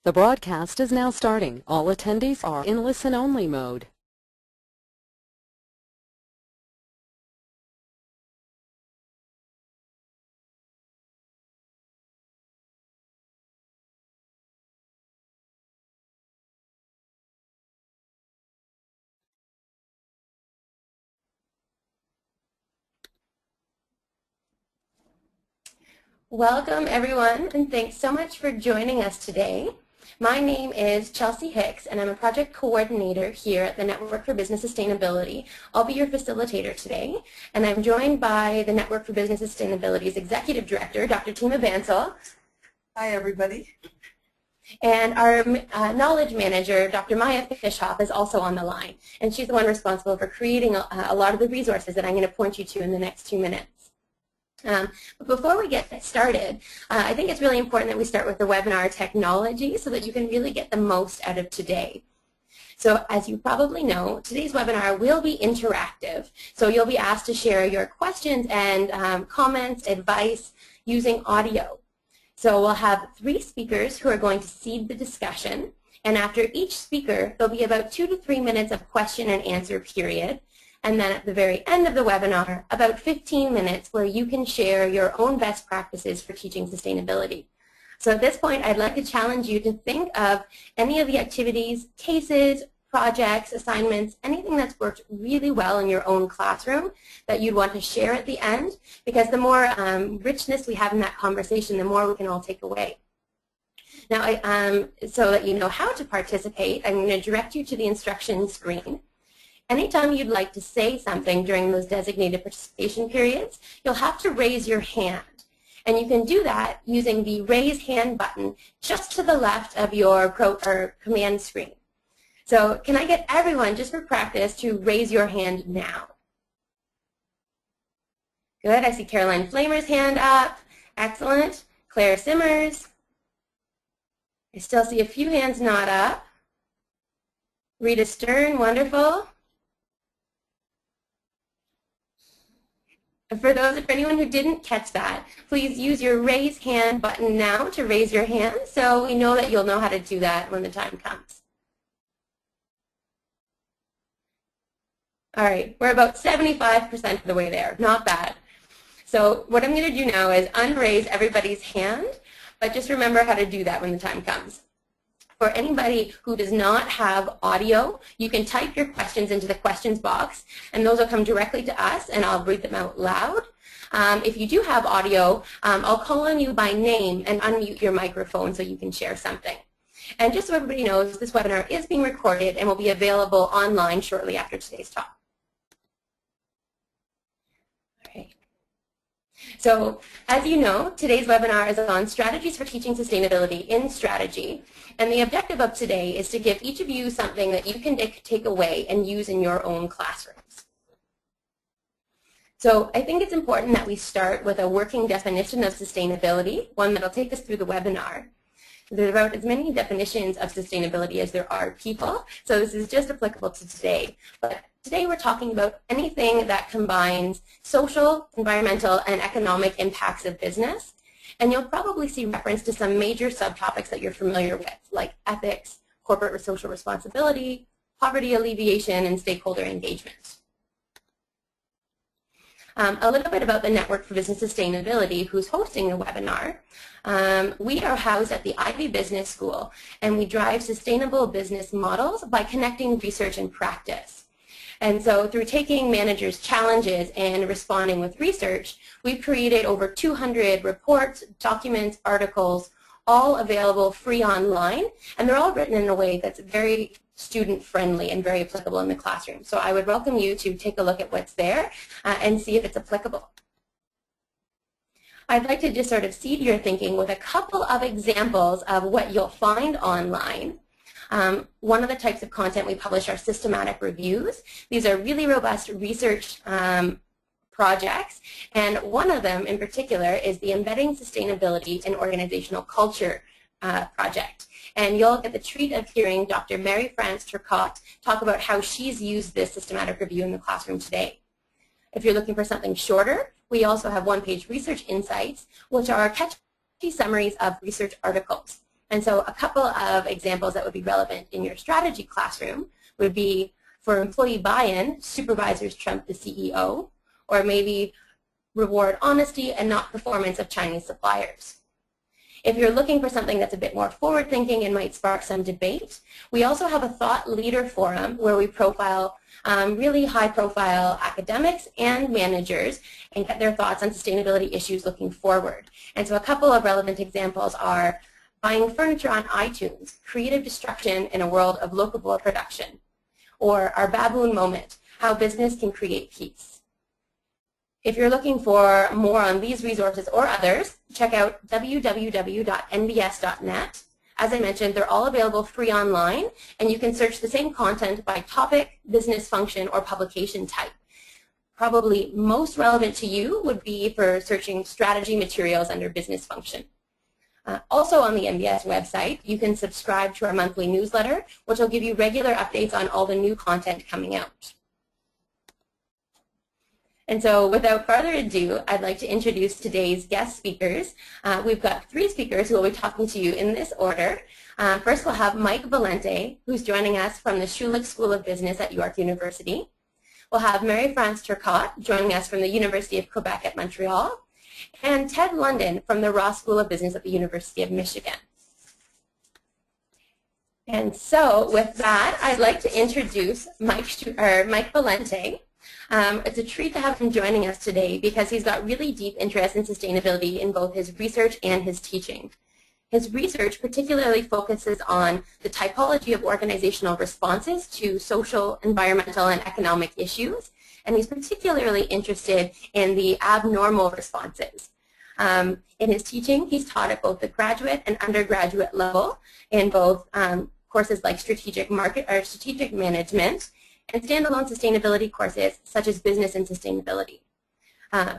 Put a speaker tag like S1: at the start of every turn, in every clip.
S1: The broadcast is now starting. All attendees are in listen-only mode.
S2: Welcome everyone, and thanks so much for joining us today. My name is Chelsea Hicks, and I'm a project coordinator here at the Network for Business Sustainability. I'll be your facilitator today, and I'm joined by the Network for Business Sustainability's Executive Director, Dr. Tima Bansal.
S3: Hi everybody.
S2: And our knowledge manager, Dr. Maya Fishhoff, is also on the line, and she's the one responsible for creating a lot of the resources that I'm going to point you to in the next 2 minutes. But before we get started, I think it's really important that we start with the webinar technology so that you can really get the most out of today. So as you probably know, today's webinar will be interactive. So you'll be asked to share your questions and comments, advice using audio. So we'll have 3 speakers who are going to seed the discussion. And after each speaker, there'll be about 2 to 3 minutes of question and answer period. And then at the very end of the webinar, about 15 minutes where you can share your own best practices for teaching sustainability. So at this point, I'd like to challenge you to think of any of the activities, cases, projects, assignments, anything that's worked really well in your own classroom that you'd want to share at the end, because the more richness we have in that conversation, the more we can all take away. Now, so that you know how to participate, I'm going to direct you to the instructions screen. Anytime you'd like to say something during those designated participation periods, you'll have to raise your hand. And you can do that using the raise hand button just to the left of your command screen. So can I get everyone, just for practice, to raise your hand now? Good. I see Caroline Flamer's hand up. Excellent. Claire Simmers. I still see a few hands not up. Rita Stern, wonderful. For anyone who didn't catch that, please use your raise hand button now to raise your hand so we know that you'll know how to do that when the time comes. All right, we're about 75% of the way there, not bad. So what I'm going to do now is unraise everybody's hand, but just remember how to do that when the time comes. For anybody who does not have audio, you can type your questions into the questions box, and those will come directly to us, and I'll read them out loud. If you do have audio, I'll call on you by name and unmute your microphone so you can share something. And just so everybody knows, this webinar is being recorded and will be available online shortly after today's talk. So, as you know, today's webinar is on strategies for teaching sustainability in strategy. And the objective of today is to give each of you something that you can take away and use in your own classrooms. So I think it's important that we start with a working definition of sustainability, one that will take us through the webinar. There's about as many definitions of sustainability as there are people, so this is just applicable to today. But today we're talking about anything that combines social, environmental, and economic impacts of business. And you'll probably see reference to some major subtopics that you're familiar with, like ethics, corporate social responsibility, poverty alleviation, and stakeholder engagement. A little bit about the Network for Business Sustainability, who's hosting the webinar. We are housed at the Ivy Business School, and we drive sustainable business models by connecting research and practice. And so through taking managers' challenges and responding with research, we've created over 200 reports, documents, articles, all available free online, and they're all written in a way that's very student-friendly and very applicable in the classroom. So I would welcome you to take a look at what's there and see if it's applicable. I'd like to just sort of seed your thinking with a couple of examples of what you'll find online. One of the types of content we publish are systematic reviews. These are really robust research projects, and one of them in particular is the Embedding Sustainability in Organizational Culture project. And you'll get the treat of hearing Dr. Mary-France Turcotte talk about how she's used this systematic review in the classroom today. If you're looking for something shorter, we also have one-page research insights, which are catchy summaries of research articles. And so a couple of examples that would be relevant in your strategy classroom would be for employee buy-in, supervisors trump the CEO, or maybe reward honesty and not performance of Chinese suppliers. If you're looking for something that's a bit more forward-thinking and might spark some debate, we also have a thought leader forum where we profile really high-profile academics and managers and get their thoughts on sustainability issues looking forward. And so a couple of relevant examples are buying furniture on iTunes, creative destruction in a world of local production, or our baboon moment, how business can create peace. If you're looking for more on these resources or others, check out www.nbs.net. As I mentioned, they're all available free online, and you can search the same content by topic, business function, or publication type. Probably most relevant to you would be for searching strategy materials under business function. Also on the NBS website, you can subscribe to our monthly newsletter, which will give you regular updates on all the new content coming out. And so without further ado, I'd like to introduce today's guest speakers. We've got 3 speakers who will be talking to you in this order. First we'll have Mike Valente, who's joining us from the Schulich School of Business at York University. We'll have Marie-France Turcotte joining us from the University of Quebec at Montreal, and Ted London from the Ross School of Business at the University of Michigan. And so with that, I'd like to introduce Mike Valente. It's a treat to have him joining us today because he's got really deep interest in sustainability in both his research and his teaching. His research particularly focuses on the typology of organizational responses to social, environmental, and economic issues, and he's particularly interested in the abnormal responses. In his teaching, he's taught at both the graduate and undergraduate level in both courses like strategic management and standalone sustainability courses such as business and sustainability.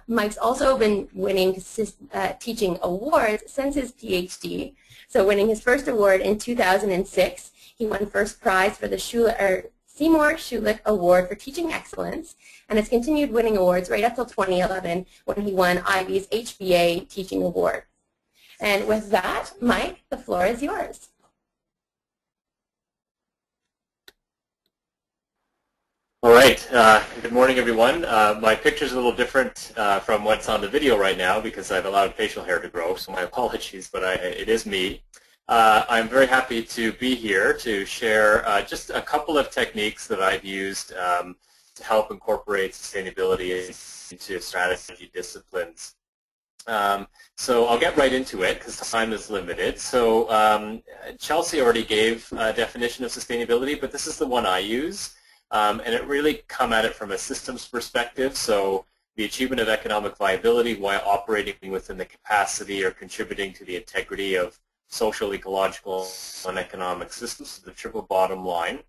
S2: Mike's also been winning teaching awards since his PhD. So winning his first award in 2006, he won first prize for the Seymour Schulich Award for Teaching Excellence, and has continued winning awards right up till 2011 when he won Ivy's HBA Teaching Award. And with that, Mike, the floor is yours.
S4: All right. Good morning, everyone. My picture's a little different from what's on the video right now because I've allowed facial hair to grow, so my apologies, but it is me. I'm very happy to be here to share just a couple of techniques that I've used to help incorporate sustainability into strategy disciplines. So I'll get right into it because time is limited. So Chelsea already gave a definition of sustainability, but this is the one I use. And it really come at it from a systems perspective, so the achievement of economic viability while operating within the capacity or contributing to the integrity of social, ecological, and economic systems, the triple bottom line.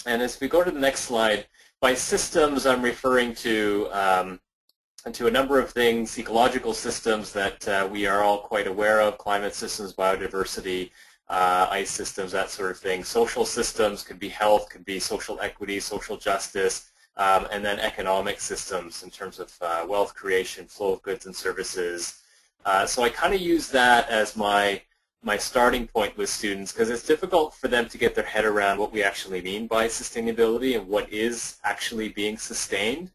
S4: And as we go to the next slide, by systems I'm referring to a number of things, ecological systems that we are all quite aware of, climate systems, biodiversity, ice systems, that sort of thing. Social systems could be health, could be social equity, social justice, and then economic systems in terms of wealth creation, flow of goods and services. So I kind of use that as my starting point with students because it's difficult for them to get their head around what we actually mean by sustainability and what is actually being sustained.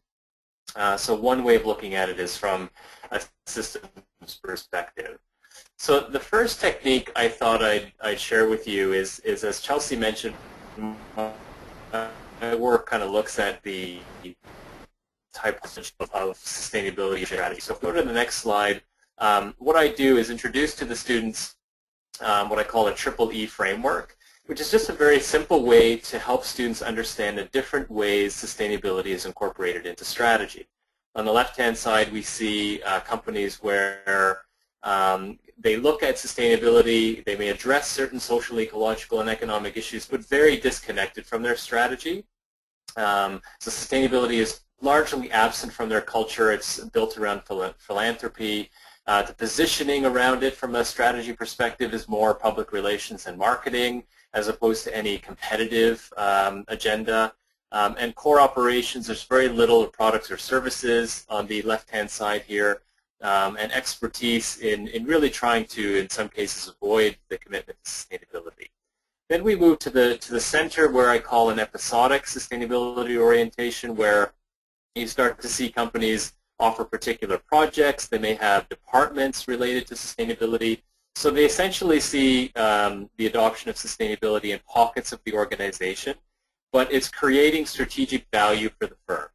S4: So one way of looking at it is from a systems perspective. So the first technique I thought I'd share with you is as Chelsea mentioned, my work kind of looks at the type of sustainability strategy. So if we go to the next slide, what I do is introduce to the students what I call a triple E framework, which is just a very simple way to help students understand the different ways sustainability is incorporated into strategy. On the left-hand side, we see companies where they look at sustainability, they may address certain social, ecological, and economic issues, but very disconnected from their strategy. So sustainability is largely absent from their culture. It's built around philanthropy. The positioning around it from a strategy perspective is more public relations and marketing as opposed to any competitive agenda. And core operations, there's very little products or services on the left-hand side here. and expertise in really trying to, in some cases, avoid the commitment to sustainability. Then we move to the center, where I call an episodic sustainability orientation, where you start to see companies offer particular projects. They may have departments related to sustainability. So they essentially see the adoption of sustainability in pockets of the organization, but it's creating strategic value for the firm.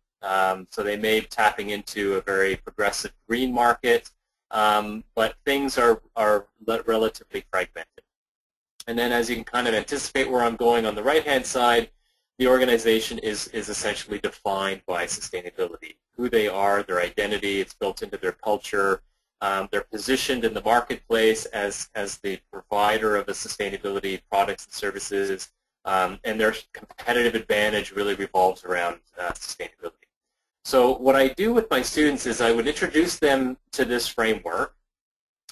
S4: So they may be tapping into a very progressive green market, but things are relatively fragmented. And then, as you can kind of anticipate where I'm going, on the right-hand side, the organization is essentially defined by sustainability. Who they are, their identity, it's built into their culture. They're positioned in the marketplace as the provider of the sustainability products and services, and their competitive advantage really revolves around sustainability. So what I do with my students is I would introduce them to this framework,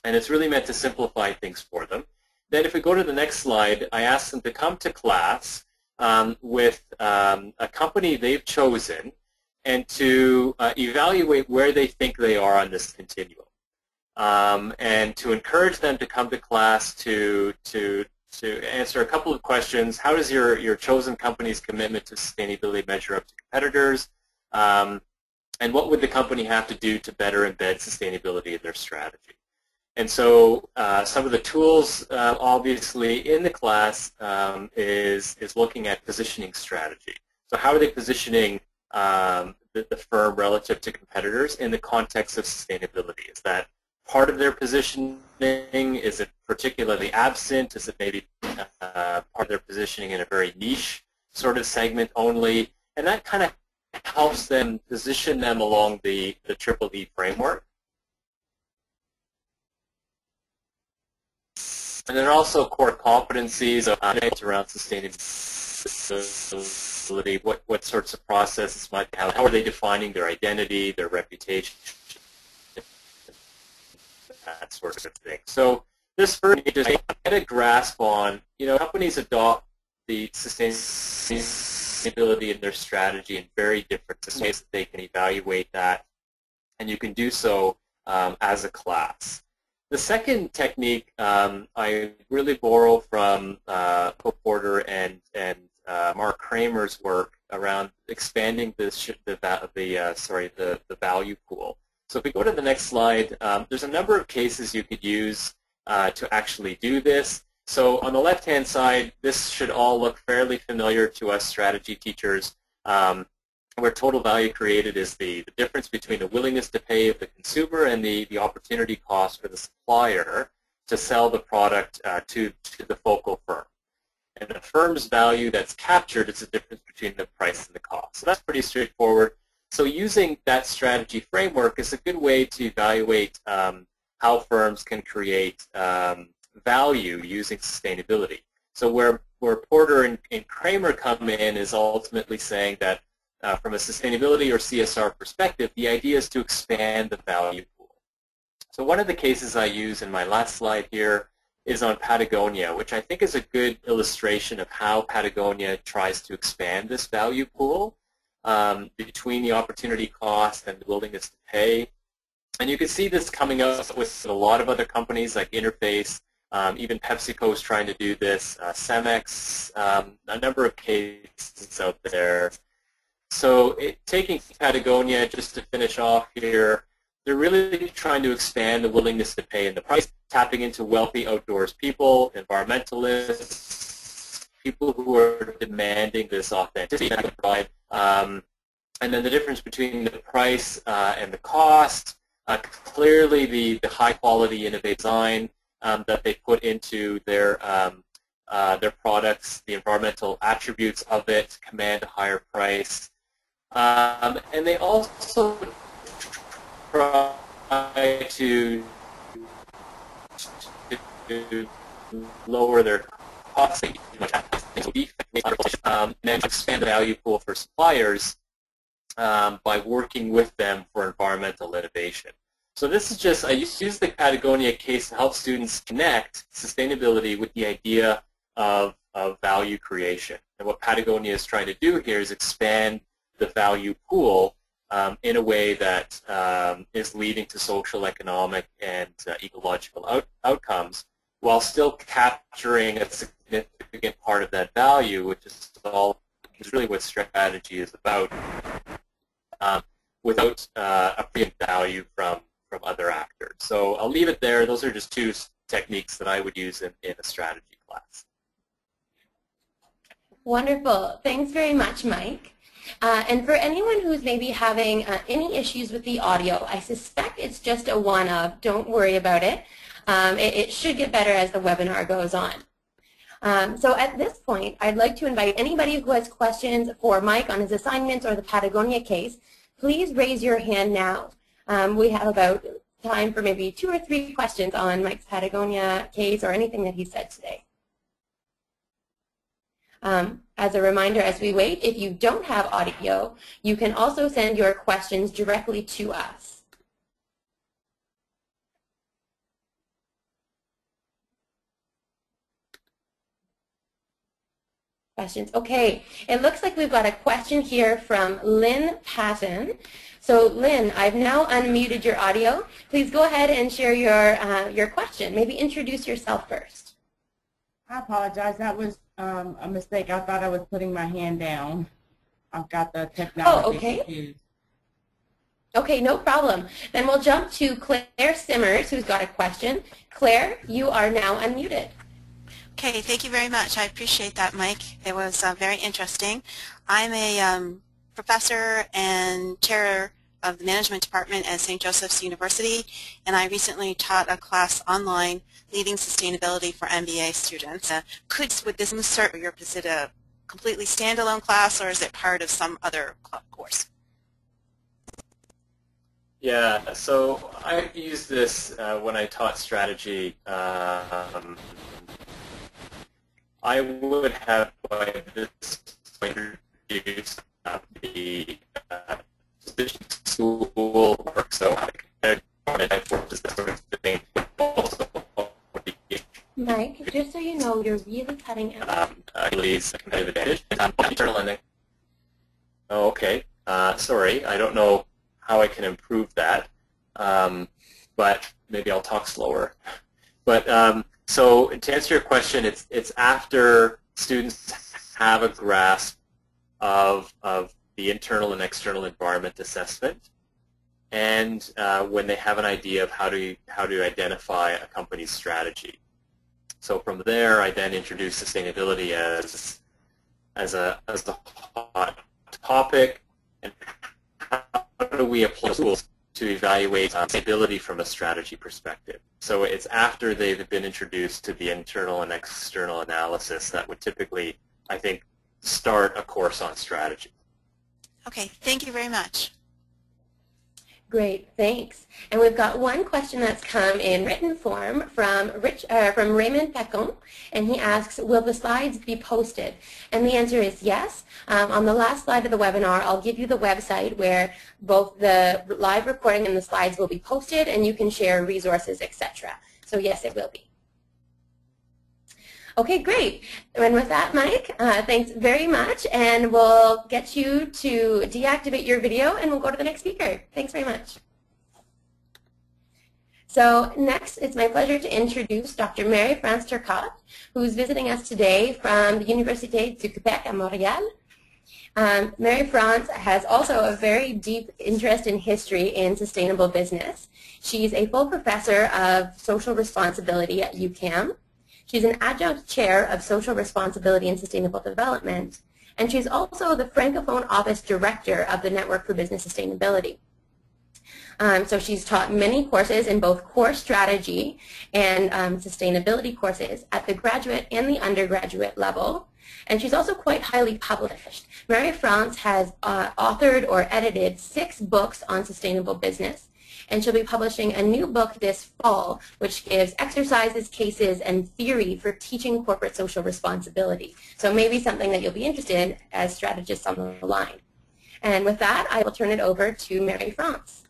S4: and it's really meant to simplify things for them. Then if we go to the next slide, I ask them to come to class with a company they've chosen and to evaluate where they think they are on this continuum. And to encourage them to come to class to answer a couple of questions. How does your chosen company's commitment to sustainability measure up to competitors? And what would the company have to do to better embed sustainability in their strategy? And so some of the tools, obviously, in the class is looking at positioning strategy. So how are they positioning the firm relative to competitors in the context of sustainability? Is that part of their positioning? Is it particularly absent? Is it maybe part of their positioning in a very niche sort of segment only? And that kind of helps them position them along the Triple E framework. And then also core competencies around sustainability. What sorts of processes might have? How are they defining their identity, their reputation, that sort of thing. So this first just get a grasp on, companies adopt the sustainability in their strategy in very different ways that they can evaluate that, and you can do so as a class. The second technique I really borrow from Porter and Mark Kramer's work around expanding the value pool. So if we go to the next slide, there's a number of cases you could use to actually do this. So on the left-hand side, this should all look fairly familiar to us strategy teachers, where total value created is the difference between the willingness to pay of the consumer and the opportunity cost for the supplier to sell the product to the focal firm. And the firm's value that's captured is the difference between the price and the cost. So that's pretty straightforward. So using that strategy framework is a good way to evaluate how firms can create value using sustainability. So where Porter and Kramer come in is ultimately saying that from a sustainability or CSR perspective, the idea is to expand the value pool. So one of the cases I use in my last slide here is on Patagonia, which I think is a good illustration of how Patagonia tries to expand this value pool between the opportunity cost and the willingness to pay. And you can see this coming up with a lot of other companies like Interface, even PepsiCo is trying to do this, Cemex, a number of cases out there. So taking Patagonia, just to finish off here, they're really trying to expand the willingness to pay and the price, tapping into wealthy outdoors people, environmentalists, people who are demanding this authenticity. And then the difference between the price and the cost, clearly the high-quality innovative design that they put into their products, the environmental attributes of it command a higher price. And they also try to lower their costs, and expand the value pool for suppliers by working with them for environmental innovation. So this is just, I use the Patagonia case to help students connect sustainability with the idea of value creation. And what Patagonia is trying to do here is expand the value pool in a way that is leading to social, economic, and ecological outcomes, while still capturing a significant part of that value, which is really what strategy is about, without a pre value from other actors. So I'll leave it there. Those are just two techniques that I would use in a strategy class.
S2: Wonderful. Thanks very much, Mike. And for anyone who's maybe having any issues with the audio, I suspect it's just a one-off. Don't worry about it. It should get better as the webinar goes on. So at this point, I'd like to invite anybody who has questions for Mike on his assignments or the Patagonia case, please raise your hand now. We have about time for maybe 2 or 3 questions on Mike's Patagonia case or anything that he said today. As a reminder, as we wait, if you don't have audio, you can also send your questions directly to us. Questions? Okay, it looks like we've got a question here from Lynn Patton. So Lynn, I've now unmuted your audio. Please go ahead and share your question. Maybe introduce yourself first.
S5: I apologize. That was a mistake. I thought I was putting my hand down. I've got the technology.
S2: Oh, okay.
S5: Issues.
S2: Okay, no problem. Then we'll jump to Claire Simmers, who's got a question. Claire, you are now unmuted.
S6: Okay, thank you very much. I appreciate that, Mike. It was very interesting. I'm a professor and chair of the management department at St. Joseph's University, and I recently taught a class online, Leading Sustainability for MBA students. Would this insert your, is it a completely standalone class, or is it part of some other course?
S4: Yeah, so I used this when I taught strategy. I would have by this point introduced the school work, so
S2: Mike, just so you know, you're really cutting out.
S4: Lee's competitive advantage. Internal lending. Oh, okay. Sorry, I don't know how I can improve that, but maybe I'll talk slower. But so to answer your question, it's after students have a grasp of the internal and external environment assessment, and when they have an idea of how to identify a company's strategy. So from there, I then introduce sustainability as a hot topic, and how do we apply tools to evaluate sustainability from a strategy perspective. So it's after they've been introduced to the internal and external analysis that would typically, I think, start a course on strategy.
S6: Okay, thank you very much.
S2: Great, thanks. And we've got one question that's come in written form from Raymond Pecon, and he asks, will the slides be posted? And the answer is yes. On the last slide of the webinar, I'll give you the website where both the live recording and the slides will be posted, and you can share resources, etc. So yes, it will be. Okay, great. And with that, Mike, thanks very much, and we'll get you to deactivate your video, and we'll go to the next speaker. Thanks very much. So next, it's my pleasure to introduce Dr. Marie-France Turcotte, who's visiting us today from the Université du Quebec at Montreal. Marie-France has also a very deep interest in history in sustainable business. She's a full professor of social responsibility at UQAM. She's an adjunct chair of social responsibility and sustainable development, and she's also the Francophone Office Director of the Network for Business Sustainability. So she's taught many courses in both core strategy and sustainability courses at the graduate and the undergraduate level, and she's also quite highly published. Marie-France has authored or edited 6 books on sustainable business, and she'll be publishing a new book this fall, which gives exercises, cases, and theory for teaching corporate social responsibility. So maybe something that you'll be interested in as strategists on the line. And with that, I will turn it over to Marie-France.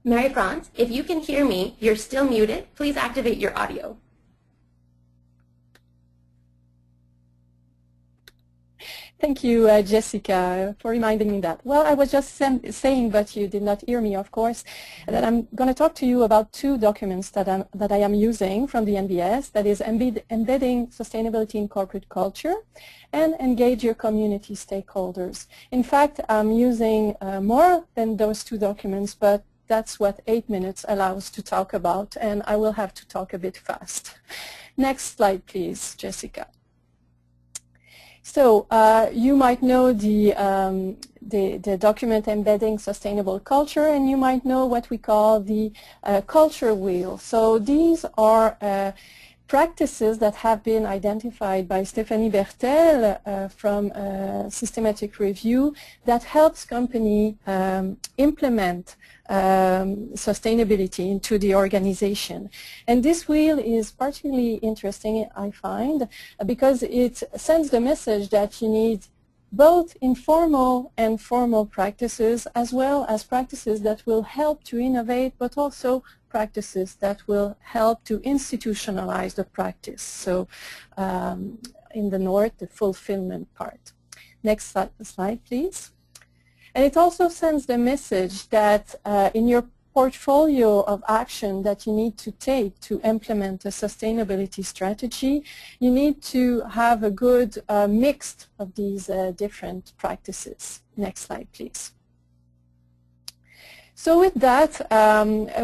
S2: Marie-France, if you can hear me, you're still muted. Please activate your audio.
S1: Thank you, Jessica, for reminding me that. Well, I was just saying, but you did not hear me, of course, that I'm going to talk to you about two documents that I am using from the NBS, that is Embedding Sustainability in Corporate Culture and Engage Your Community Stakeholders. In fact, I'm using more than those two documents, but that's what 8 minutes allows to talk about, and I will have to talk a bit fast. Next slide, please, Jessica. So you might know the document Embedding Sustainable Culture, and you might know what we call the culture wheel. So these are practices that have been identified by Stéphanie Bertel from Systematic Review that helps company implement sustainability into the organization. And this wheel is particularly interesting, I find, because it sends the message that you need both informal and formal practices, as well as practices that will help to innovate, but also practices that will help to institutionalize the practice. So in the north, the fulfillment part. Next slide, please. And it also sends the message that in your portfolio of action that you need to take to implement a sustainability strategy, you need to have a good mix of these different practices. Next slide, please. So with that,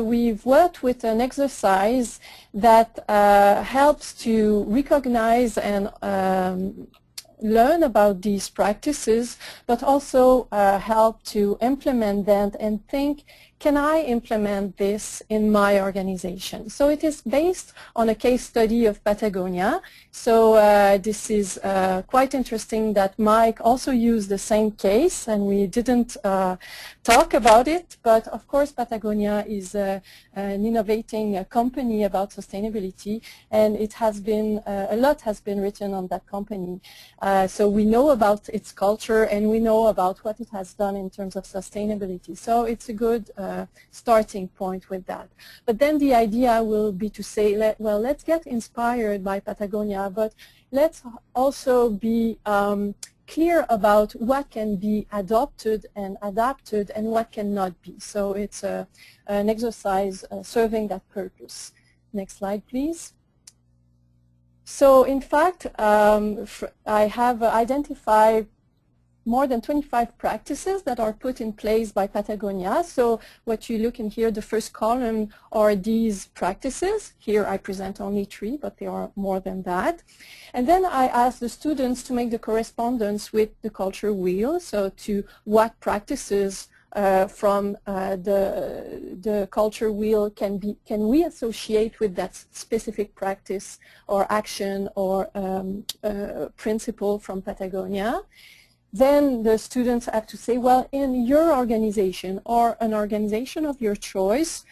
S1: we've worked with an exercise that helps to recognize and learn about these practices, but also help to implement them and think, can I implement this in my organization? So it is based on a case study of Patagonia. So this is quite interesting that Mike also used the same case, and we didn't talk about it, but of course Patagonia is an innovating company about sustainability, and it has been, a lot has been written on that company. So we know about its culture, and we know about what it has done in terms of sustainability. So it's a good starting point with that. But then the idea will be to say, well, let's get inspired by Patagonia, but let's also be clear about what can be adopted and adapted and what cannot be. So it's an exercise serving that purpose. Next slide, please. So in fact, I have identified more than 25 practices that are put in place by Patagonia. So what you look in here, the first column are these practices. Here I present only 3, but there are more than that. And then I ask the students to make the correspondence with the culture wheel, so to what practices from the culture wheel can we associate with that specific practice or action or principle from Patagonia. Then the students have to say, well, in your organization or an organization of your choice,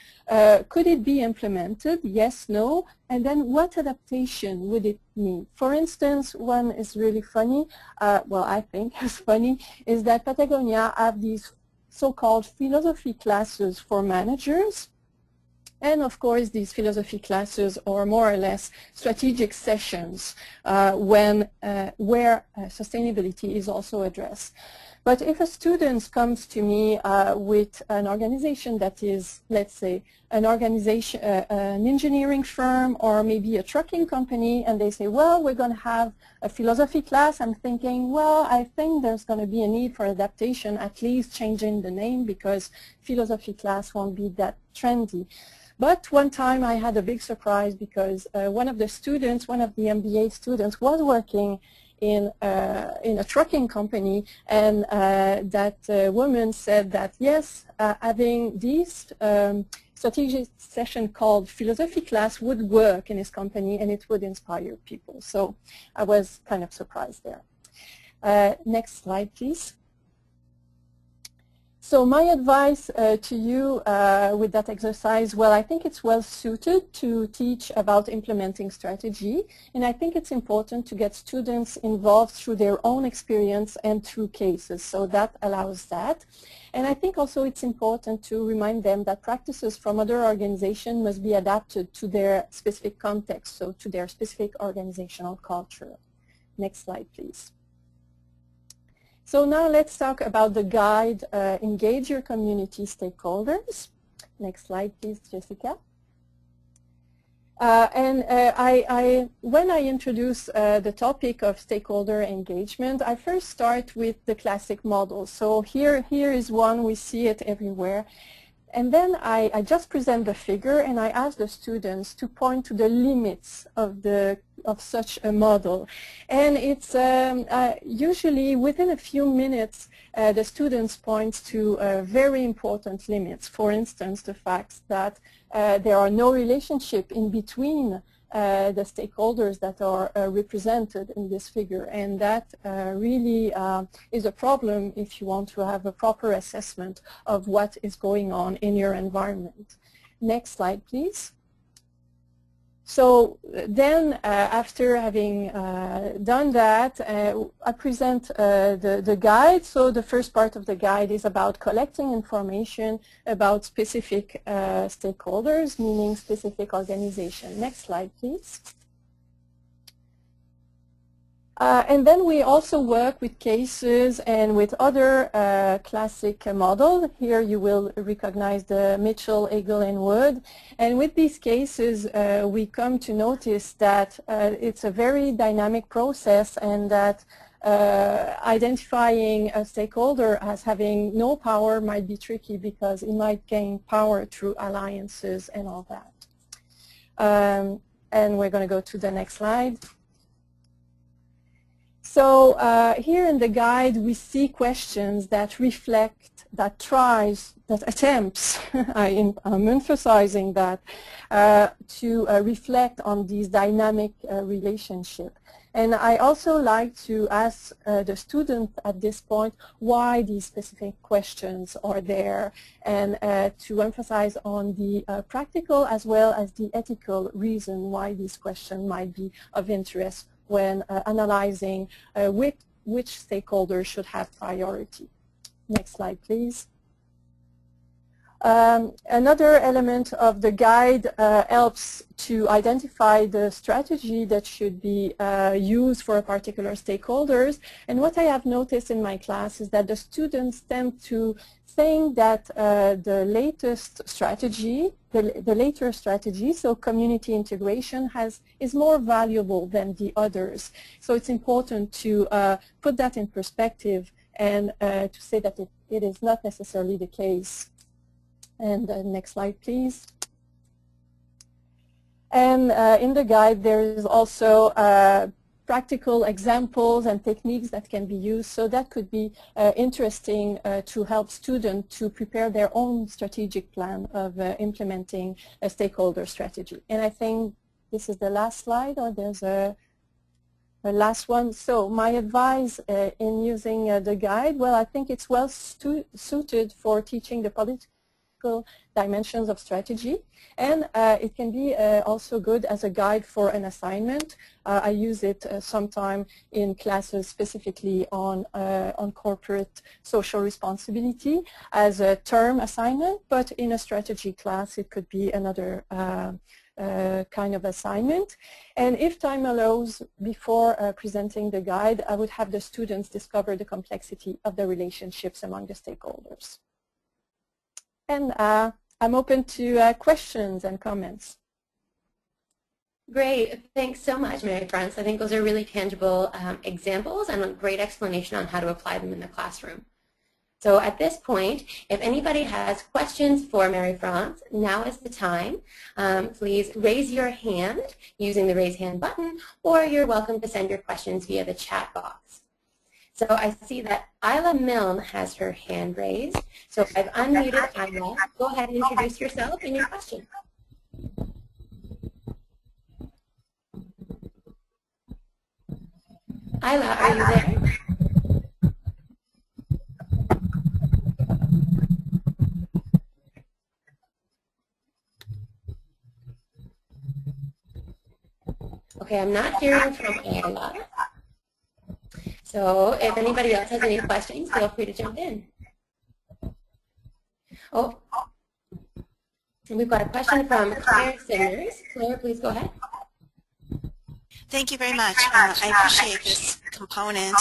S1: could it be implemented? Yes, no. And then what adaptation would it need? For instance, one is really funny, well, I think is funny, is that Patagonia have these so-called philosophy classes for managers. And of course, these philosophy classes are more or less strategic sessions where sustainability is also addressed. But if a student comes to me with an organization that is, let's say, an organization, an engineering firm, or maybe a trucking company, and they say, well, we're going to have a philosophy class, I'm thinking, well, I think there's going to be a need for adaptation, at least changing the name, because philosophy class won't be that trendy. But one time I had a big surprise because one of the students, one of the MBA students, was working in a trucking company, and that woman said that yes, having this strategic session called philosophy class would work in his company and it would inspire people. So I was kind of surprised there. Next slide, please. So my advice to you with that exercise, well, I think it's well suited to teach about implementing strategy, and I think it's important to get students involved through their own experience and through cases, so that allows that. And I think also it's important to remind them that practices from other organizations must be adapted to their specific context, so to their specific organizational culture. Next slide, please. So now let's talk about the guide, Engage Your Community Stakeholders. Next slide, please, Jessica. When I introduce the topic of stakeholder engagement, I first start with the classic model. So here is one, we see it everywhere. And then I just present the figure and I ask the students to point to the limits of such a model. And it's usually within a few minutes the students point to very important limits. For instance, the fact that there are no relationship in between the stakeholders that are represented in this figure, and that really is a problem if you want to have a proper assessment of what is going on in your environment. Next slide, please. So then after having done that, I present the guide. So the first part of the guide is about collecting information about specific stakeholders, meaning specific organization. Next slide, please. And then we also work with cases and with other classic models. Here you will recognize the Mitchell, Eagle, and Wood. And with these cases, we come to notice that it's a very dynamic process, and that identifying a stakeholder as having no power might be tricky because it might gain power through alliances and all that. And we're going to go to the next slide. So here in the guide we see questions that reflect, that attempts, I'm emphasizing that, to reflect on these dynamic relationship. And I also like to ask the students at this point why these specific questions are there, and to emphasize on the practical as well as the ethical reason why these questions might be of interest when analyzing which stakeholders should have priority. Next slide, please. Another element of the guide helps to identify the strategy that should be used for a particular stakeholders. And what I have noticed in my class is that the students tend to think that the latest strategy, the later strategy, so community integration, is more valuable than the others. So it's important to put that in perspective and to say that it is not necessarily the case. And next slide, please. And in the guide there is also practical examples and techniques that can be used, so that could be interesting to help students to prepare their own strategic plan of implementing a stakeholder strategy. And I think this is the last slide, or there's a last one. So my advice in using the guide, well, I think it's well suited for teaching the political dimensions of strategy, and it can be also good as a guide for an assignment. I use it sometime in classes specifically on corporate social responsibility as a term assignment, but in a strategy class it could be another kind of assignment. And if time allows, before presenting the guide, I would have the students discover the complexity of the relationships among the stakeholders. And I'm open to questions and comments.
S2: Great. Thanks so much, Mary-France. I think those are really tangible examples and a great explanation on how to apply them in the classroom. So at this point, if anybody has questions for Mary-France, now is the time. Please raise your hand using the raise hand button, or you're welcome to send your questions via the chat box. So I see that Isla Milne has her hand raised. So I've unmuted Isla. Go ahead and introduce yourself and your question. Isla, are you there? Okay, I'm not hearing from Anna. So if anybody else has any questions, feel free to jump in. Oh, and we've got a question from Claire Singers. Claire, please go ahead.
S6: Thank you very much. I appreciate this component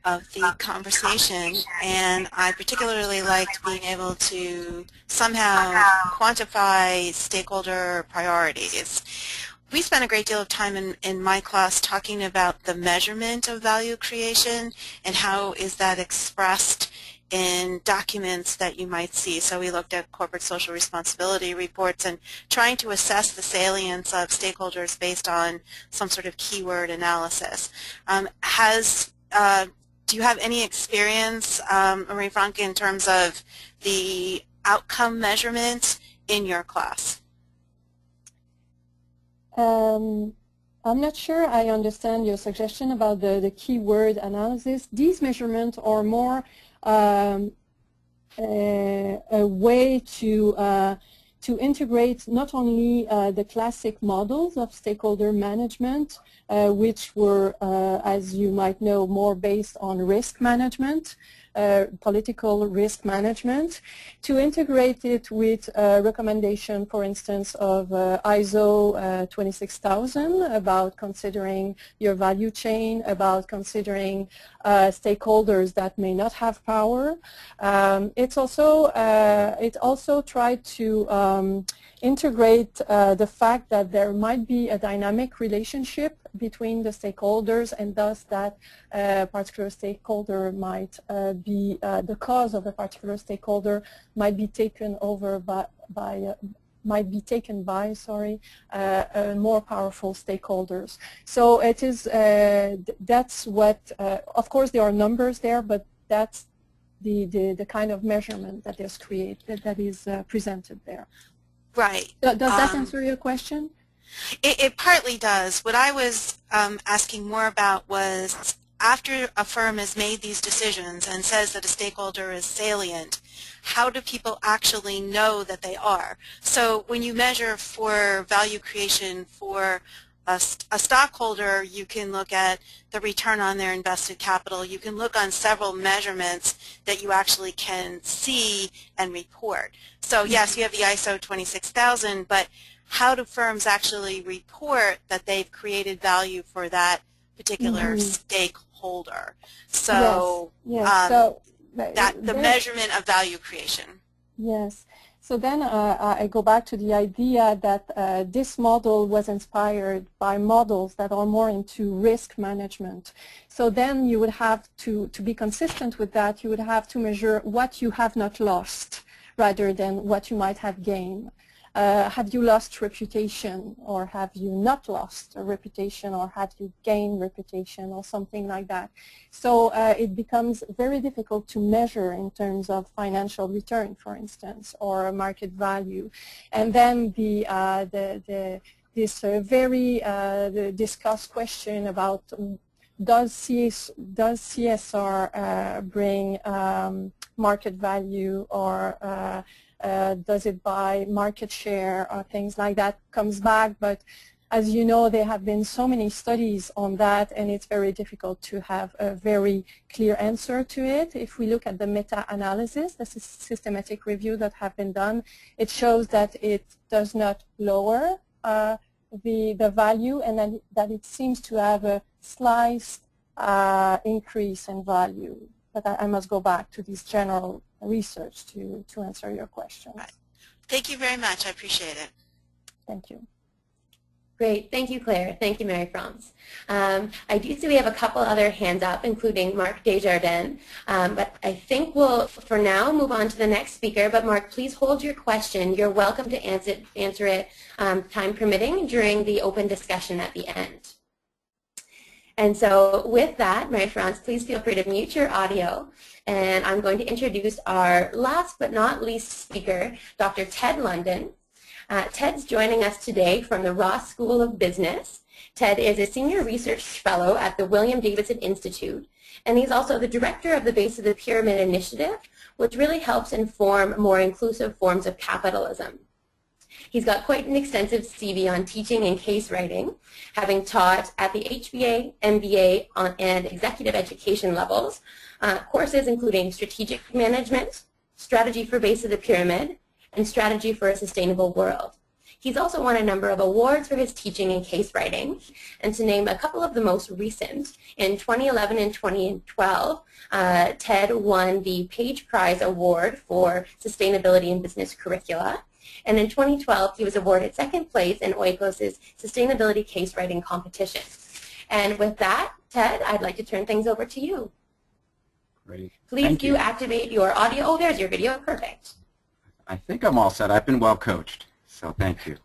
S6: of the conversation, and I particularly liked being able to somehow quantify stakeholder priorities. We spent a great deal of time in my class talking about the measurement of value creation and how is that expressed in documents that you might see. So we looked at corporate social responsibility reports and trying to assess the salience of stakeholders based on some sort of keyword analysis. Do you have any experience, Marie-Franck, in terms of the outcome measurement in your class?
S1: I'm not sure I understand your suggestion about the keyword analysis. These measurements are more a way to integrate not only the classic models of stakeholder management, which were, as you might know, more based on risk management, political risk management, to integrate it with a recommendation, for instance, of ISO 26000 about considering your value chain, about considering stakeholders that may not have power. It also tried to integrate the fact that there might be a dynamic relationship between the stakeholders, and thus that a particular stakeholder might be the cause of a particular stakeholder might be taken over by more powerful stakeholders. So it is that's what of course there are numbers there, but that's the kind of measurement that is created, that is presented there.
S6: Right.
S1: Does that answer your question?
S6: It partly does. What I was asking more about was, after a firm has made these decisions and says that a stakeholder is salient, how do people actually know that they are? So when you measure for value creation for a stockholder, you can look at the return on their invested capital. You can look on several measurements that you actually can see and report. So yes, you have the ISO 26000, but how do firms actually report that they've created value for that particular stakeholder? So,
S1: yes. So
S6: the measurement of value creation.
S1: Yes. So then I go back to the idea that this model was inspired by models that are more into risk management. So then you would have to be consistent with that, you would have to measure what you have not lost rather than what you might have gained. Have you lost reputation, or have you not lost a reputation, or have you gained reputation, or something like that? So it becomes very difficult to measure in terms of financial return, for instance, or market value. And then this very discussed question about does CSR bring market value, or does it buy market share, or things like that comes back. But as you know, there have been so many studies on that, and it's very difficult to have a very clear answer to it. If we look at the meta-analysis, the systematic review that have been done, it shows that it does not lower the value, and then that it seems to have a slight increase in value. But I must go back to this general research to answer your question.
S6: Right. Thank you very much. I appreciate it.
S1: Thank you.
S2: Great. Thank you, Claire. Thank you, Marie-France. I do see we have a couple other hands up, including Marc Desjardins. But I think we'll, for now, move on to the next speaker. But Marc, please hold your question. You're welcome to answer it time permitting during the open discussion at the end. And so with that, Marie-France, please feel free to mute your audio. And I'm going to introduce our last but not least speaker, Dr. Ted London. Ted's joining us today from the Ross School of Business. Ted is a senior research fellow at the William Davidson Institute, and he's also the director of the Base of the Pyramid Initiative, which really helps inform more inclusive forms of capitalism. He's got quite an extensive CV on teaching and case writing, having taught at the HBA, MBA, and executive education levels, courses including strategic management, strategy for base of the pyramid, and strategy for a sustainable world. He's also won a number of awards for his teaching and case writing, and to name a couple of the most recent, in 2011 and 2012, Ted won the Page Prize Award for Sustainability in Business Curricula, and in 2012 he was awarded second place in Oikos's Sustainability Case Writing Competition. And with that, Ted, I'd like to turn things over to you.
S7: Great.
S2: Please do activate your audio. Oh, there's your video. Perfect.
S7: I think I'm all set. I've been well coached, so thank you.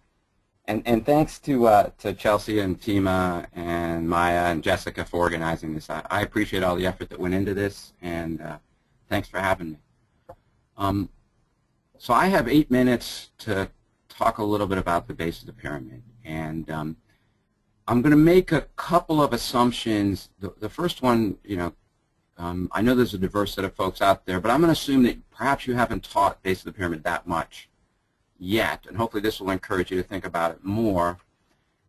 S7: And thanks to Chelsea and Tima and Maya and Jessica for organizing this. I appreciate all the effort that went into this, and thanks for having me. So I have 8 minutes to talk a little bit about the base of the pyramid, and I'm going to make a couple of assumptions. The first one, I know there's a diverse set of folks out there, but I'm going to assume that perhaps you haven't taught base of the pyramid that much yet, and hopefully this will encourage you to think about it more.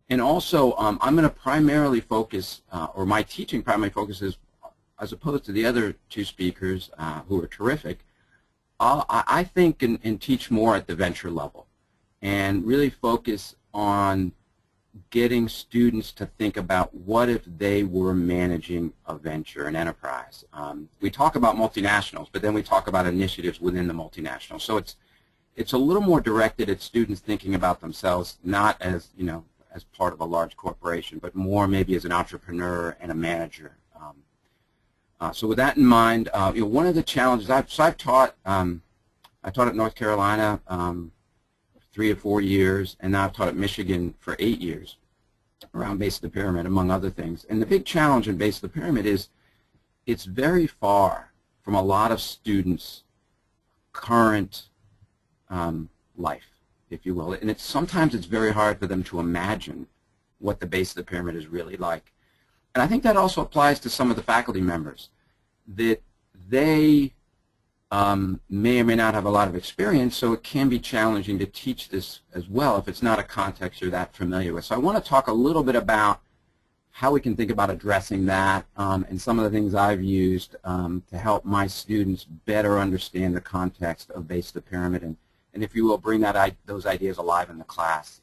S7: And also, I'm going to primarily focus, or my teaching primarily focuses, as opposed to the other two speakers who are terrific, I think and teach more at the venture level and really focus on getting students to think about what if they were managing a venture, an enterprise. We talk about multinationals, but then we talk about initiatives within the multinationals. So it's a little more directed at students thinking about themselves, not as, as part of a large corporation, but more maybe as an entrepreneur and a manager. So with that in mind, one of the challenges I've taught, I taught at North Carolina 3 or 4 years, and now I've taught at Michigan for 8 years around base of the pyramid, among other things. And the big challenge in base of the pyramid is it's very far from a lot of students' current life, if you will. And sometimes it's very hard for them to imagine what the base of the pyramid is really like. And I think that also applies to some of the faculty members, that they may or may not have a lot of experience, so it can be challenging to teach this as well if it's not a context you're that familiar with. So I want to talk a little bit about how we can think about addressing that and some of the things I've used to help my students better understand the context of base of the pyramid and if you will, bring those ideas alive in the class.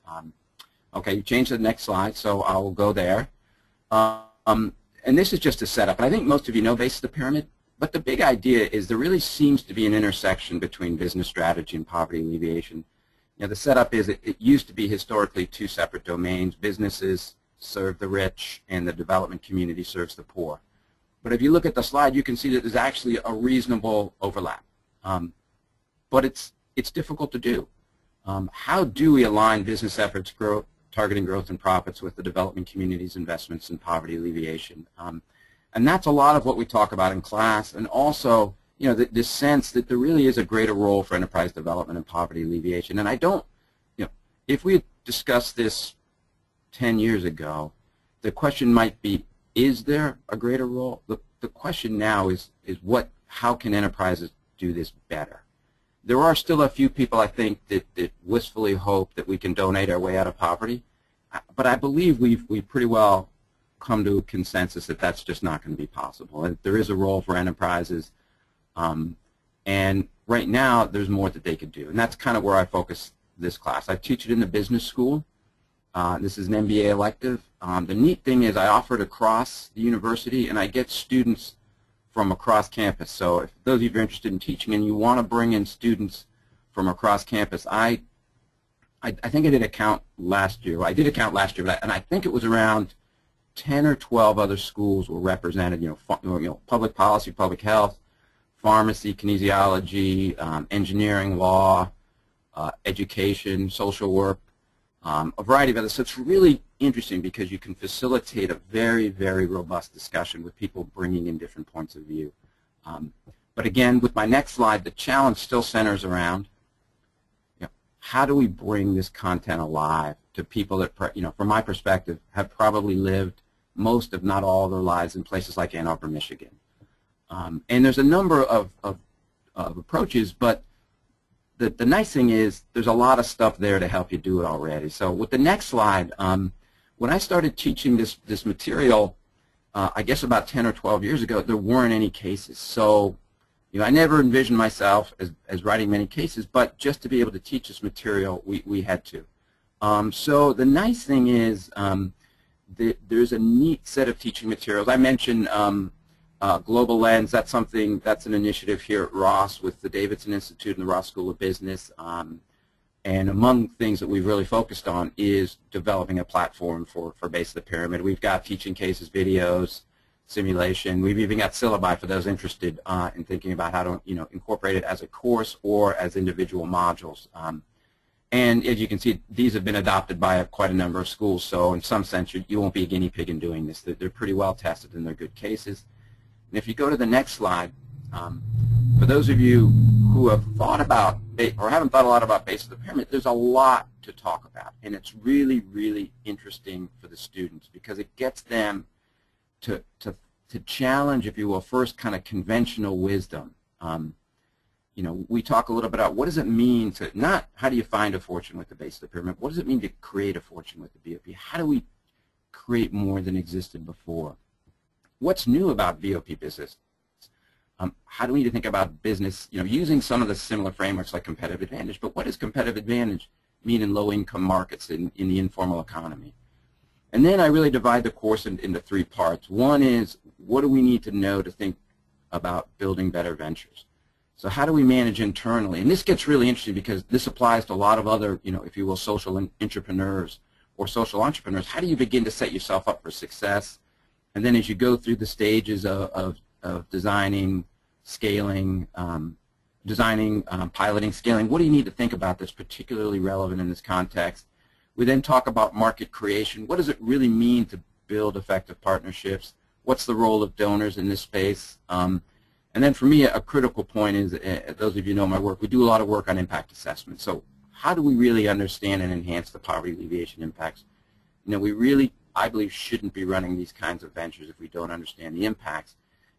S7: Okay, you changed to the next slide, so I will go there. And this is just a setup. And I think most of you know base of the pyramid, but the big idea is there really seems to be an intersection between business strategy and poverty alleviation. The setup is it used to be historically 2 separate domains. Businesses serve the rich and the development community serves the poor. But if you look at the slide, you can see that there's actually a reasonable overlap. But it's difficult to do. How do we align business efforts, targeting growth and profits, with the development community's investments in poverty alleviation? And that's a lot of what we talk about in class, and also, this sense that there really is a greater role for enterprise development and poverty alleviation. And I don't, if we had discussed this 10 years ago, the question might be, is there a greater role? The question now is how can enterprises do this better? There are still a few people, I think, that wistfully hope that we can donate our way out of poverty, but I believe we've pretty well come to a consensus that that's just not going to be possible. And there is a role for enterprises, and right now there's more that they could do, and that's kind of where I focus this class. I teach it in the business school. This is an MBA elective. The neat thing is I offer it across the university, and I get students from across campus. So if those of you are interested in teaching and you want to bring in students from across campus, I think I did a count last year. I did a count last year, and I think it was around 10 or 12 other schools were represented. Public policy, public health, pharmacy, kinesiology, engineering, law, education, social work, a variety of others. So it's really interesting because you can facilitate a very, very robust discussion with people bringing in different points of view. But again, with my next slide, the challenge still centers around how do we bring this content alive to people that, from my perspective, have probably lived most, if not all, of their lives in places like Ann Arbor, Michigan. And there's a number of approaches, but the nice thing is there's a lot of stuff there to help you do it already. So with the next slide, when I started teaching this material, I guess about 10 or 12 years ago, there weren't any cases. So I never envisioned myself as writing many cases, but just to be able to teach this material, we had to. So the nice thing is there's a neat set of teaching materials. I mentioned Global Lens. That's an initiative here at Ross with the Davidson Institute and the Ross School of Business. And among things that we've really focused on is developing a platform for Base of the Pyramid. We've got teaching cases, videos, simulation. We've even got syllabi for those interested in thinking about how to incorporate it as a course or as individual modules. And as you can see, these have been adopted by quite a number of schools. So in some sense, you won't be a guinea pig in doing this. They're pretty well tested and they're good cases. And if you go to the next slide, for those of you who have thought about or haven't thought a lot about Base of the Pyramid, there's a lot to talk about, and it's really, really interesting for the students because it gets them to challenge, if you will, first kind of conventional wisdom. We talk a little bit about what does it mean to not how do you find a fortune with the Base of the Pyramid, what does it mean to create a fortune with the BOP? How do we create more than existed before? What's new about BOP business? How do we need to think about business, using some of the similar frameworks like competitive advantage, but what does competitive advantage mean in low-income markets in the informal economy? And then I really divide the course into three parts. One is, what do we need to know to think about building better ventures? So how do we manage internally? And this gets really interesting because this applies to a lot of other, if you will, social entrepreneurs or social entrepreneurs. How do you begin to set yourself up for success? And then as you go through the stages of designing, scaling, piloting, scaling, what do you need to think about that's particularly relevant in this context? We then talk about market creation. What does it really mean to build effective partnerships? What's the role of donors in this space? And then for me, a critical point is, those of you know my work, we do a lot of work on impact assessment. So how do we really understand and enhance the poverty alleviation impacts? We really, I believe, shouldn't be running these kinds of ventures if we don't understand the impacts.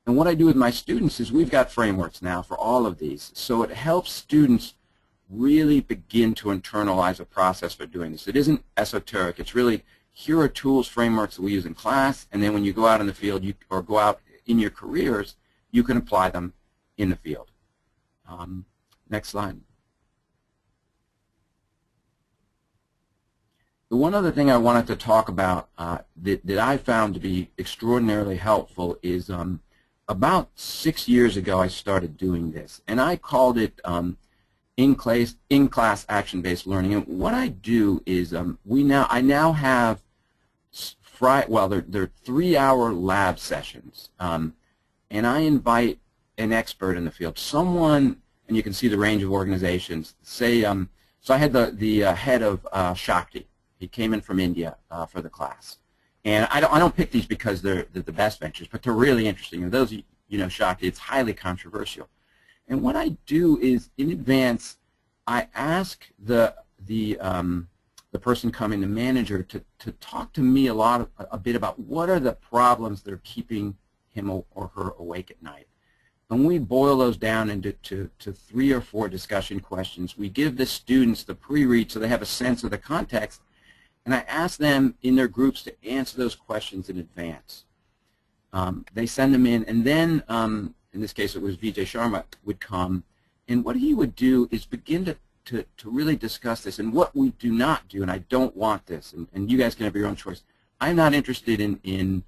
S7: And what I do with my students is we've got frameworks now for all of these. So it helps students really begin to internalize a process for doing this. It isn't esoteric. It's really, here are tools, frameworks that we use in class, and then when you go out in the field or go out in your careers, you can apply them in the field. Next slide. The one other thing I wanted to talk about that I found to be extraordinarily helpful is about 6 years ago I started doing this, and I called it in-class action-based learning. And what I do is I now have they're 3-hour lab sessions, and I invite an expert in the field, someone, and you can see the range of organizations. Say, so I had the head of Shakti. He came in from India for the class. And I don't pick these because they're the best ventures, but they're really interesting. And those, Shakti, it's highly controversial. And what I do is, in advance, I ask the person coming, the manager, to talk to me a bit about what are the problems that are keeping him or her awake at night. And we boil those down into 3 or 4 discussion questions. We give the students the pre-read so they have a sense of the context, and I ask them in their groups to answer those questions in advance. They send them in, and then, in this case it was Vijay Sharma would come, and what he would do is begin to really discuss this, and what we do not do, and I don't want this, and you guys can have your own choice. I'm not interested in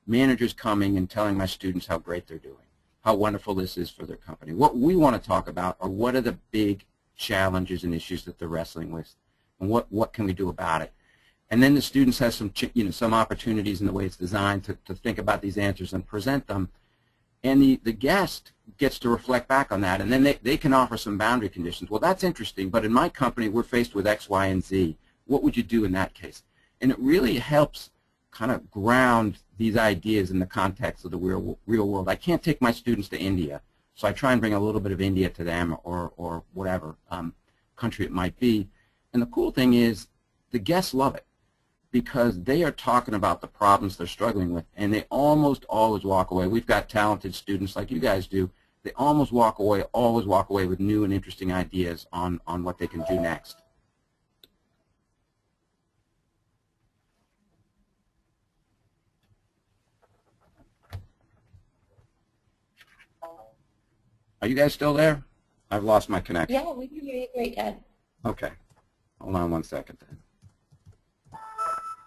S7: managers coming and telling my students how great they're doing, how wonderful this is for their company. What we want to talk about are what are the big challenges and issues that they're wrestling with, and what can we do about it. And then the students have some opportunities in the way it's designed to think about these answers and present them. And the guest gets to reflect back on that, and then they can offer some boundary conditions. Well, that's interesting, but in my company we're faced with X, Y, and Z. What would you do in that case? And it really helps kind of ground these ideas in the context of the real world. I can't take my students to India, so I try and bring a little bit of India to them, or whatever country it might be. And the cool thing is the guests love it because they are talking about the problems they're struggling with, and they almost always walk away. We've got talented students like you guys do they always walk away with new and interesting ideas on what they can do next. Are you guys still there? I've lost my connection.
S2: Yeah, we can hear you great, Ed.
S7: Okay. Hold on one second then.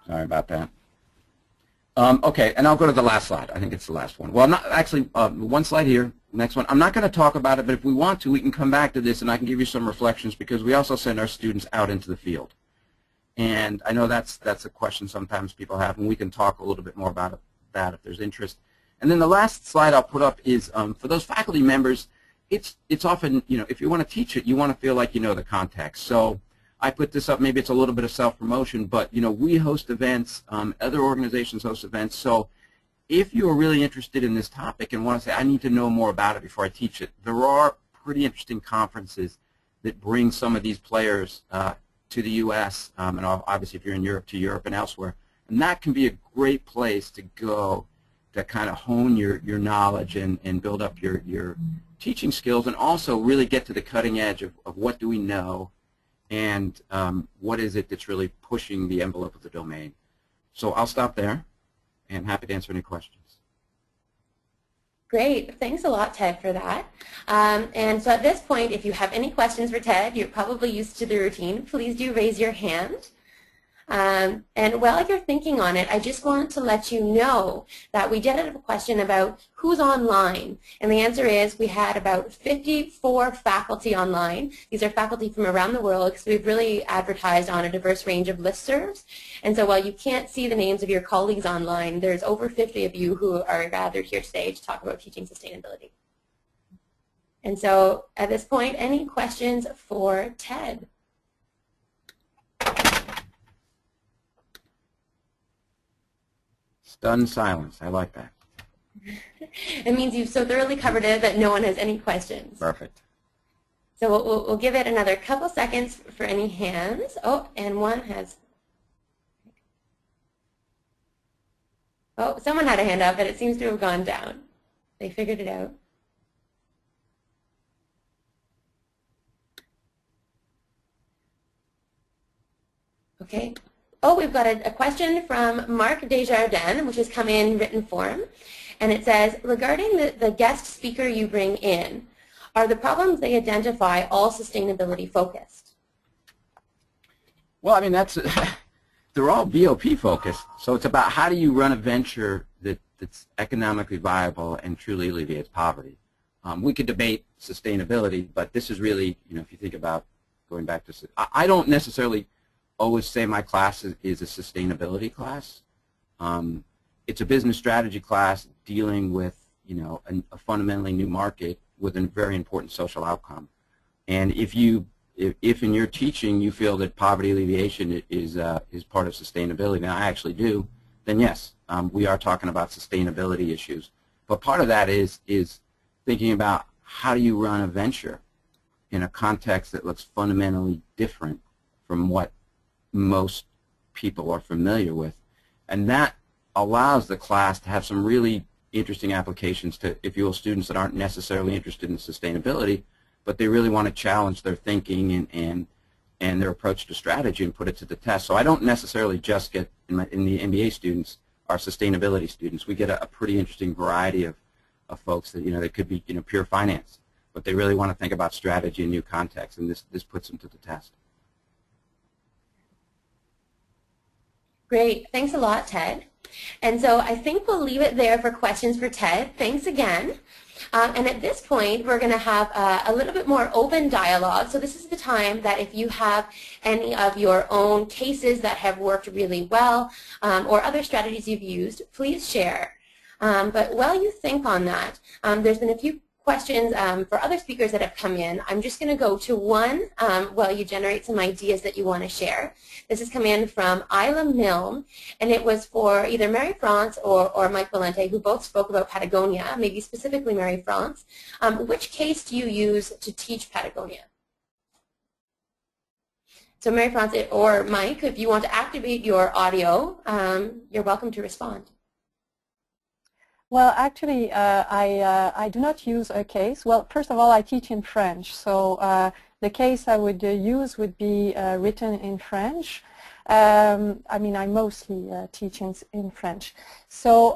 S7: Sorry about that. Okay, and I'll go to the last slide. I think it's the last one. Well, I'm not actually, one slide here, next one. I'm not going to talk about it, but if we want to, we can come back to this and I can give you some reflections because we also send our students out into the field. And I know that's a question sometimes people have, and we can talk a little bit more about that if there's interest. And then the last slide I'll put up is for those faculty members, it's often, you know, if you want to teach it, you want to feel like you know the context. So I put this up, maybe it's a little bit of self-promotion, but, you know, we host events, other organizations host events, so if you're really interested in this topic and want to say, I need to know more about it before I teach it, there are pretty interesting conferences that bring some of these players to the U.S., and obviously if you're in Europe, to Europe and elsewhere, and that can be a great place to go to kind of hone your knowledge and build up your teaching skills and also really get to the cutting edge of what do we know and what is it that's really pushing the envelope of the domain. So I'll stop there and happy to answer any questions.
S2: Great. Thanks a lot, Ted, for that. And so at this point, if you have any questions for Ted, you're probably used to the routine, please do raise your hand. And while you're thinking on it, I just want to let you know that we did have a question about who's online. And the answer is we had about 54 faculty online. These are faculty from around the world because we've really advertised on a diverse range of listservs. And so while you can't see the names of your colleagues online, there's over 50 of you who are gathered here today to talk about teaching sustainability. And so at this point, any questions for Ted?
S7: Stunned silence. I like that.
S2: It means you've so thoroughly covered it that no one has any questions.
S7: Perfect.
S2: So we'll give it another couple seconds for any hands. Oh, and one has. Oh, someone had a hand up, but it seems to have gone down. They figured it out. Okay. Oh, we've got a question from Mark Desjardins, which has come in written form. And it says, regarding the guest speaker you bring in, are the problems they identify all sustainability focused?
S7: Well, I mean, they're all BOP focused. So it's about how do you run a venture that's economically viable and truly alleviates poverty. We could debate sustainability, but this is really, you know, if you think about going back to, I don't necessarily always say my class is a sustainability class. It's a business strategy class dealing with, you know, a fundamentally new market with a very important social outcome. And if in your teaching you feel that poverty alleviation is part of sustainability, and I actually do, then yes, we are talking about sustainability issues. But part of that is thinking about how do you run a venture in a context that looks fundamentally different from what most people are familiar with. And that allows the class to have some really interesting applications to, if you will, students that aren't necessarily interested in sustainability, but they really want to challenge their thinking and their approach to strategy and put it to the test. So I don't necessarily just get, in the MBA students, our sustainability students. We get a pretty interesting variety of folks that, you know, they could be, you know, pure finance, but they really want to think about strategy in new contexts, and this puts them to the test.
S2: Great. Thanks a lot, Ted. And so I think we'll leave it there for questions for Ted. Thanks again. And at this point, we're going to have a little bit more open dialogue. So this is the time that if you have any of your own cases that have worked really well or other strategies you've used, please share. But while you think on that, there's been a few questions for other speakers that have come in. I'm just going to go to one while you generate some ideas that you want to share. This has come in from Isla Milne, and it was for either Marie-France or Mike Valente, who both spoke about Patagonia, maybe specifically Marie-France. Which case do you use to teach Patagonia? So Marie-France or Mike, if you want to activate your audio, you're welcome to respond.
S1: Well, actually, I do not use a case. Well, first of all, I teach in French, so the case I would use would be written in French. I mean, I mostly teach in French. So,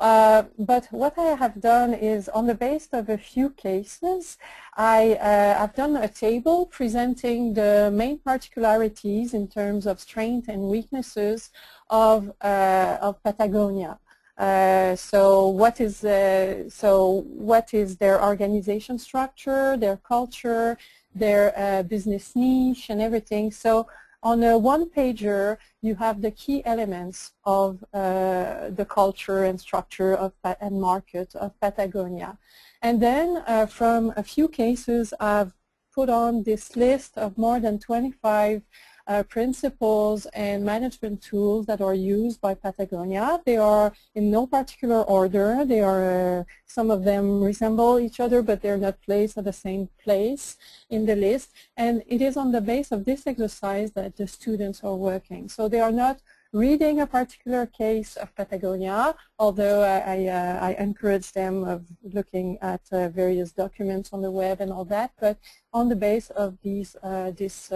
S1: but what I have done is, on the basis of a few cases, I've done a table presenting the main particularities in terms of strengths and weaknesses of Patagonia. So what is their organization structure, their culture, their business niche, and everything. So on a one-pager, you have the key elements of the culture and structure of and market of Patagonia. And then from a few cases, I've put on this list of more than 25 principles and management tools that are used by Patagonia. They are in no particular order. They are, some of them resemble each other, but they're not placed at the same place in the list. And it is on the base of this exercise that the students are working. So they are not reading a particular case of Patagonia, although I encourage them of looking at various documents on the web and all that, but on the base of these, this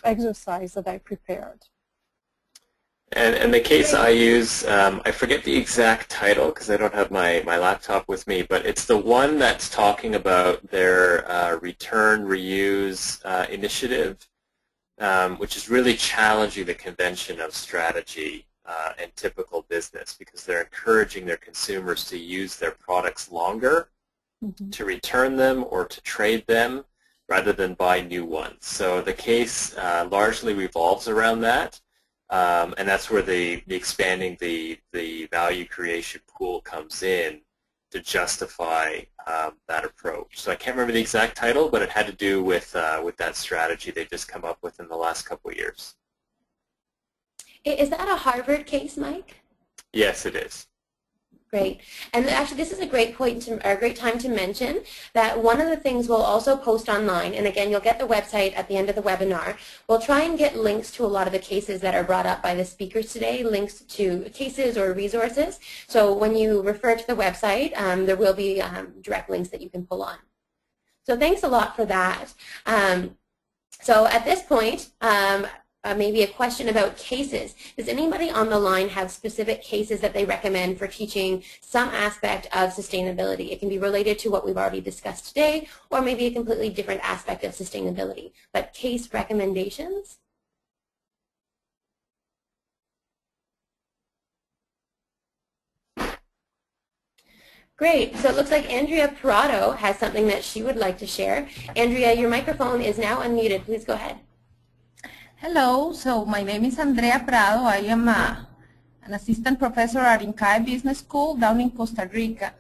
S1: exercise that I prepared.
S4: And the case I use, I forget the exact title because I don't have my laptop with me, but it's the one that's talking about their return reuse initiative, which is really challenging the convention of strategy and typical business, because they're encouraging their consumers to use their products longer, to return them or to trade them rather than buy new ones. So the case largely revolves around that, and that's where the expanding the value creation pool comes in to justify that approach. So I can't remember the exact title, but it had to do with that strategy they've just come up with in the last couple of years.
S2: Is that a Harvard case, Mike?
S4: Yes, it is.
S2: Great. And actually, this is a great point, or a great time to mention that one of the things we'll also post online, and again, you'll get the website at the end of the webinar, we'll try and get links to a lot of the cases that are brought up by the speakers today, links to cases or resources. So when you refer to the website, there will be direct links that you can pull on. So thanks a lot for that. So at this point, maybe a question about cases. Does anybody on the line have specific cases that they recommend for teaching some aspect of sustainability? It can be related to what we've already discussed today, or maybe a completely different aspect of sustainability. But case recommendations? Great. So it looks like Andrea Parado has something that she would like to share. Andrea, your microphone is now unmuted. Please go ahead.
S8: Hello, so my name is Andrea Prado. I am an assistant professor at INCAE Business School down in Costa Rica.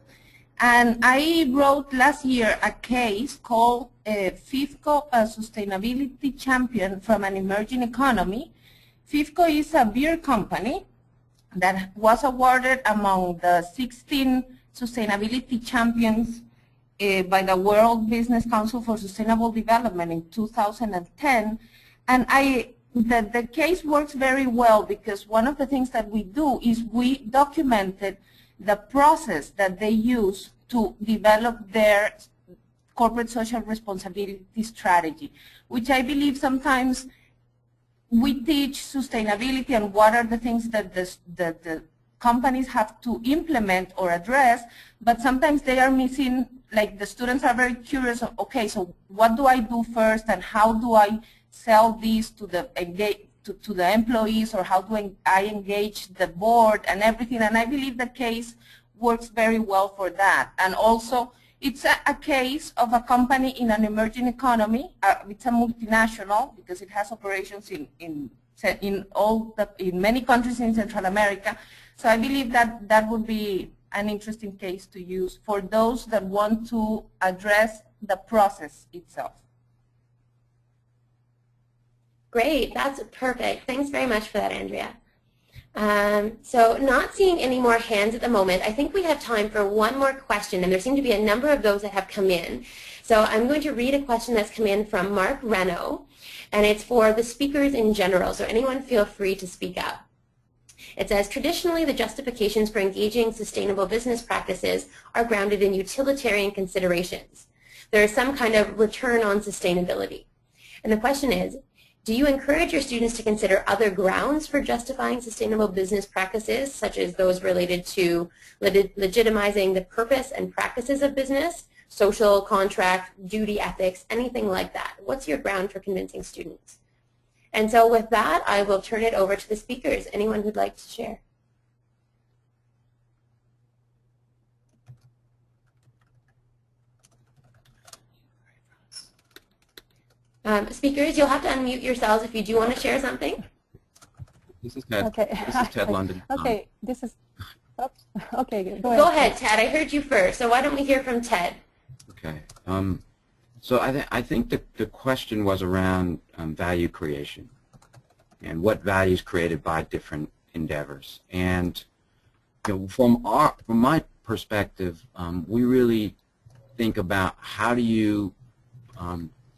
S8: And I wrote last year a case called FIFCO, a Sustainability Champion from an Emerging Economy. FIFCO is a beer company that was awarded among the 16 sustainability champions by the World Business Council for Sustainable Development in 2010. And the case works very well because one of the things that we do is we documented the process that they use to develop their corporate social responsibility strategy, which I believe sometimes we teach sustainability and what are the things that the companies have to implement or address, but sometimes they are missing, like the students are very curious of, okay, so what do I do first and how do I sell these to the employees, or how do I engage the board and everything, and I believe the case works very well for that. And also it's a case of a company in an emerging economy. It's a multinational because it has operations in many countries in Central America. So I believe that that would be an interesting case to use for those that want to address the process itself.
S2: Great, that's perfect. Thanks very much for that, Andrea. So not seeing any more hands at the moment, I think we have time for one more question, and there seem to be a number of those that have come in. So I'm going to read a question that's come in from Mark Reno, and it's for the speakers in general, so anyone feel free to speak up. It says, traditionally, the justifications for engaging sustainable business practices are grounded in utilitarian considerations. There is some kind of return on sustainability. And the question is, do you encourage your students to consider other grounds for justifying sustainable business practices, such as those related to legitimizing the purpose and practices of business, social, contract, duty ethics, anything like that? What's your ground for convincing students? And so with that, I will turn it over to the speakers. Anyone who'd like to share? Speakers, you'll have to unmute yourselves if you do want to share something.
S7: This is Ted.
S1: Okay.
S7: This is Ted London.
S1: Okay, this is, oops. Okay,
S2: Go ahead, Ted. I heard you first, so why don't we hear from Ted?
S7: Okay. So I think the question was around value creation and what value is created by different endeavors. And from my perspective, we really think about how do you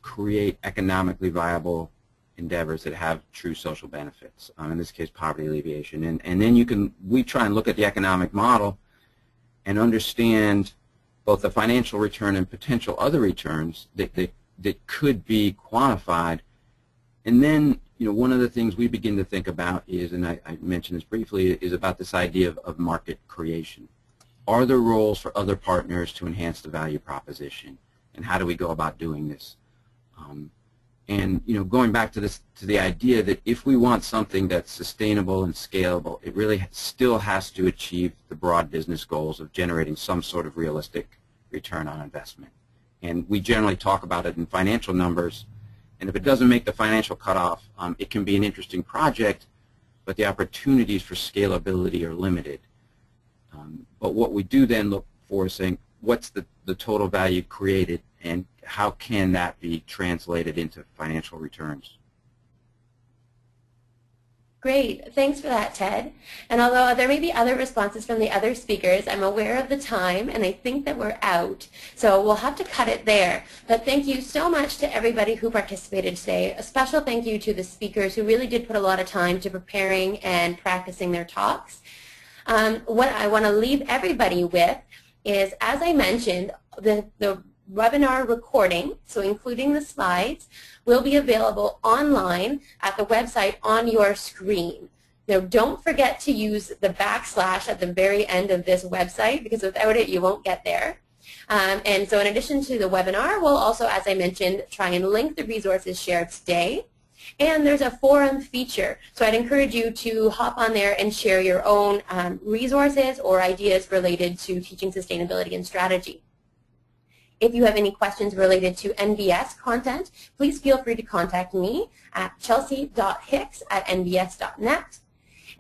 S7: create economically viable endeavors that have true social benefits, in this case poverty alleviation. And then we try and look at the economic model and understand both the financial return and potential other returns that could be quantified. And then one of the things we begin to think about is, and I mentioned this briefly, is about this idea of market creation. Are there roles for other partners to enhance the value proposition? And how do we go about doing this? And going back to the idea that if we want something that's sustainable and scalable, it really still has to achieve the broad business goals of generating some sort of realistic return on investment. And we generally talk about it in financial numbers. And if it doesn't make the financial cutoff, it can be an interesting project, but the opportunities for scalability are limited. But what we do then look for is saying, what's the total value created, and how can that be translated into financial returns?
S2: Great. Thanks for that, Ted. And although there may be other responses from the other speakers, I'm aware of the time, and I think that we're out. So we'll have to cut it there. But thank you so much to everybody who participated today. A special thank you to the speakers who really did put a lot of time to preparing and practicing their talks. What I want to leave everybody with is, as I mentioned, the webinar recording, so including the slides, will be available online at the website on your screen. Now, don't forget to use the / at the very end of this website, because without it, you won't get there. And so in addition to the webinar, we'll also, as I mentioned, try and link the resources shared today. And there's a forum feature, so I'd encourage you to hop on there and share your own resources or ideas related to teaching sustainability and strategy. If you have any questions related to NBS content, please feel free to contact me at chelsea.hicks@nbs.net.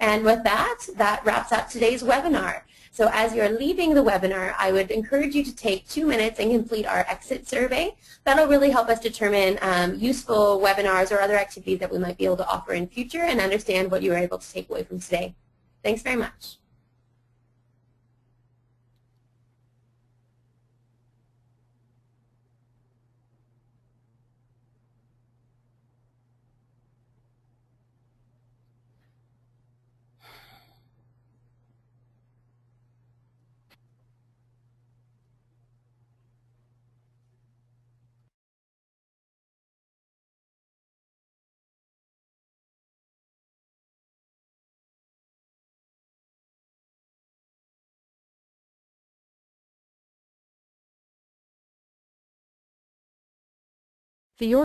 S2: And with that, that wraps up today's webinar. So as you're leaving the webinar, I would encourage you to take 2 minutes and complete our exit survey. That'll really help us determine useful webinars or other activities that we might be able to offer in future and understand what you were able to take away from today. Thanks very much.
S1: The